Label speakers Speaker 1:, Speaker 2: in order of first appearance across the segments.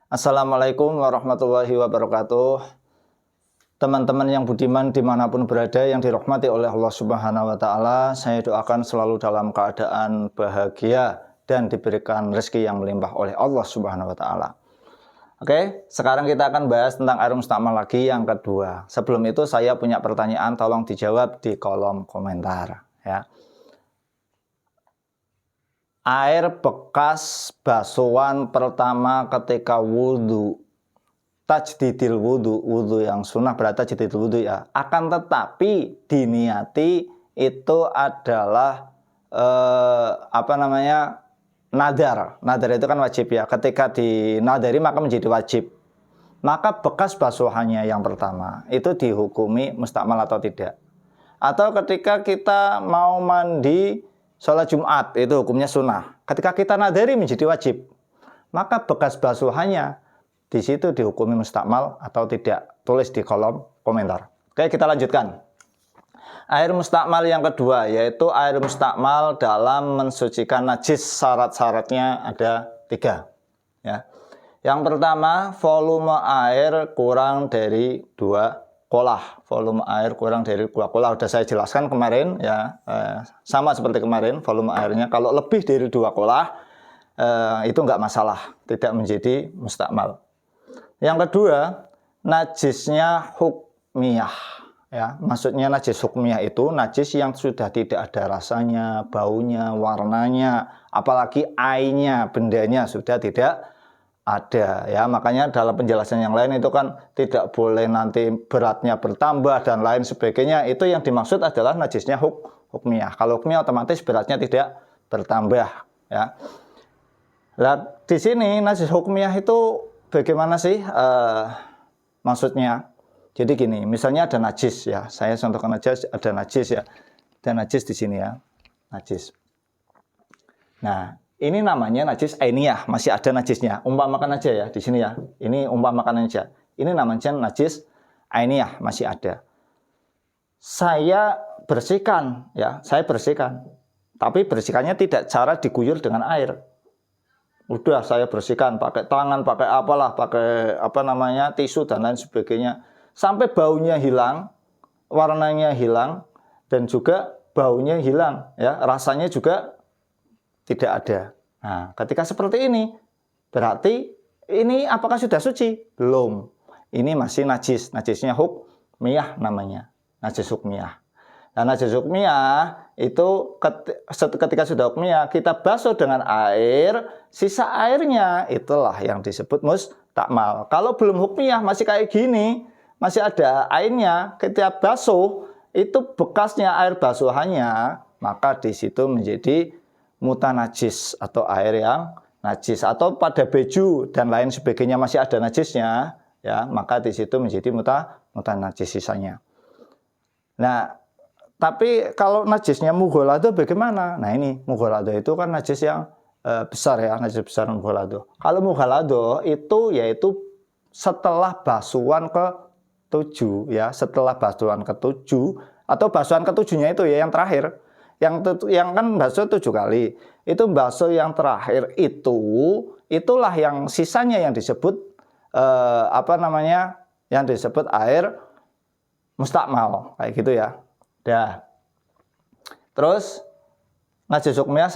Speaker 1: Assalamualaikum warahmatullahi wabarakatuh. Teman-teman yang budiman dimanapun berada yang dirahmati oleh Allah Subhanahu wa Ta'ala, saya doakan selalu dalam keadaan bahagia dan diberikan rezeki yang melimpah oleh Allah Subhanahu wa Ta'ala. Oke, sekarang kita akan bahas tentang air mustakmal lagi yang kedua. Sebelum itu saya punya pertanyaan, tolong dijawab di kolom komentar ya. Air bekas basuhan pertama ketika wudhu, tajdidil wudhu, wudhu yang sunnah berarti tajdidil wudhu ya. Akan tetapi diniati itu adalah nadar. Nadar itu kan wajib ya. Ketika dinadari maka menjadi wajib. Maka bekas basuhannya yang pertama itu dihukumi mustakmal atau tidak. Atau ketika kita mau mandi sholat Jumat itu hukumnya sunnah. Ketika kita nadari menjadi wajib. Maka bekas basuhannya di situ dihukumi mustakmal atau tidak. Tulis di kolom komentar. Oke, kita lanjutkan. Air mustakmal yang kedua yaitu air mustakmal dalam mensucikan najis. Syarat-syaratnya ada 3 ya. Yang pertama, volume air kurang dari 2 kolah. Volume air kurang dari 2 kolah sudah saya jelaskan kemarin ya. Sama seperti kemarin, volume airnya kalau lebih dari 2 kolah itu enggak masalah, tidak menjadi mustakmal. Yang kedua, najisnya hukmiyah ya. Maksudnya najis hukmiyah itu najis yang sudah tidak ada rasanya, baunya, warnanya, apalagi ainnya, bendanya sudah tidak ada ya. Makanya dalam penjelasan yang lain itu kan tidak boleh nanti beratnya bertambah dan lain sebagainya. Itu yang dimaksud adalah najisnya hukmiyah. Kalau hukmiyah otomatis beratnya tidak bertambah ya. Nah, di sini najis hukmiyah itu bagaimana sih maksudnya? Jadi gini, misalnya ada najis ya. Saya contohkan aja ada najis ya. Ada najis di sini ya. Najis. Nah, ini namanya najis ainiyah, masih ada najisnya. Umpamakan aja ya di sini ya. Ini umpamakan aja. Ini namanya najis ainiyah, masih ada. Saya bersihkan ya, saya bersihkan. Tapi bersihkannya tidak cara diguyur dengan air. Udah saya bersihkan pakai tangan, pakai apalah, pakai tisu dan lain sebagainya. Sampai baunya hilang, warnanya hilang dan juga baunya hilang ya, rasanya juga tidak ada. Nah, ketika seperti ini, berarti ini apakah sudah suci? Belum. Ini masih najis. Najisnya hukmiyah namanya. Najis hukmiyah. Nah, najis hukmiyah itu ketika sudah hukmiyah, kita basuh dengan air, sisa airnya itulah yang disebut mustakmal. Kalau belum hukmiyah, masih kayak gini, masih ada airnya, ketika basuh, itu bekasnya air basuhannya, maka di situ menjadi mutanajis atau air yang najis, atau pada baju dan lain sebagainya masih ada najisnya ya, maka di situ menjadi mutanajis sisanya. Nah, tapi kalau najisnya mughaladzah bagaimana? Nah, ini mughaladzah itu kan najis yang besar ya, najis besar mughaladzah. Kalau mughaladzah itu yaitu setelah basuhan ke-7 ya, setelah basuhan ke-7 atau basuhan ke-7-nya itu ya yang terakhir. Yang kan basuh 7 kali. Itu basuh yang terakhir itulah yang sisanya yang disebut yang disebut air mustakmal kayak gitu ya. Dah. Terus najis hukmiyah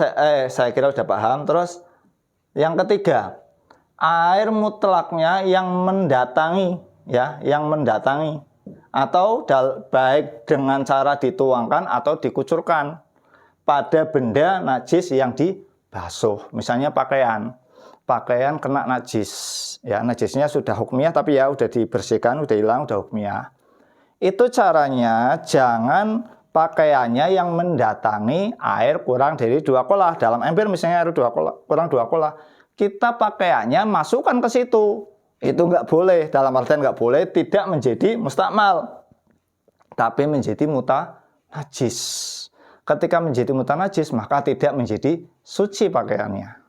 Speaker 1: saya kira sudah paham. Terus yang ketiga, air mutlaknya yang mendatangi ya, yang mendatangi atau baik dengan cara dituangkan atau dikucurkan pada benda najis yang dibasuh. Misalnya pakaian kena najis ya, najisnya sudah hukmiyah tapi ya udah dibersihkan, udah hilang, udah hukmiyah. Itu caranya jangan pakaiannya yang mendatangi air kurang dari 2 kolah. Dalam ember misalnya air 2 kolah, kurang 2 kolah, kita pakaiannya masukkan ke situ. Itu nggak boleh, dalam artian nggak boleh tidak menjadi mustakmal, tapi menjadi mutanajis. Ketika menjadi mutanajis, maka tidak menjadi suci pakaiannya.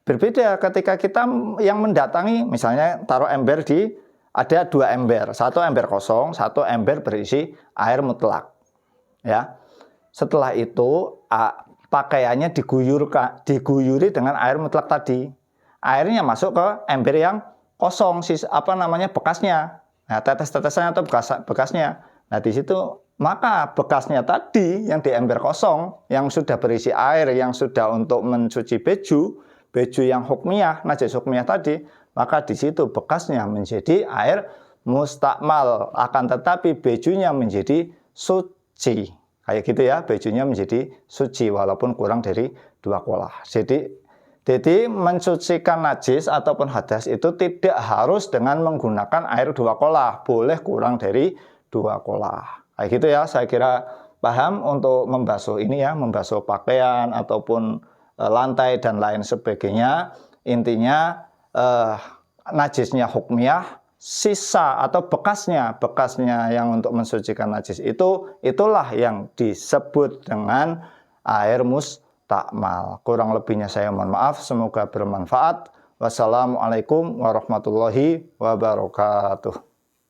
Speaker 1: Berbeda ketika kita yang mendatangi, misalnya taruh ember ada 2 ember, 1 ember kosong, 1 ember berisi air mutlak. Ya. Setelah itu pakaiannya diguyuri dengan air mutlak tadi. Airnya masuk ke ember yang kosong bekasnya. Nah, tetes-tetesannya atau bekasnya. Nah, di situ maka bekasnya tadi yang di ember kosong, yang sudah berisi air, yang sudah untuk mencuci baju yang hukmiyah, najis hukmiyah tadi, maka di situ bekasnya menjadi air mustakmal. Akan tetapi bajunya menjadi suci. Kayak gitu ya, bajunya menjadi suci walaupun kurang dari 2 kolah. Jadi mensucikan najis ataupun hadas itu tidak harus dengan menggunakan air 2 kolah, boleh kurang dari 2 kolah. Kayak gitu ya, saya kira paham untuk membasuh ini ya, membasuh pakaian ataupun lantai dan lain sebagainya. Intinya najisnya hukmiyah, sisa atau bekasnya yang untuk mensucikan najis itulah yang disebut dengan air mustakmal. Kurang lebihnya saya mohon maaf, semoga bermanfaat. Wassalamualaikum warahmatullahi wabarakatuh.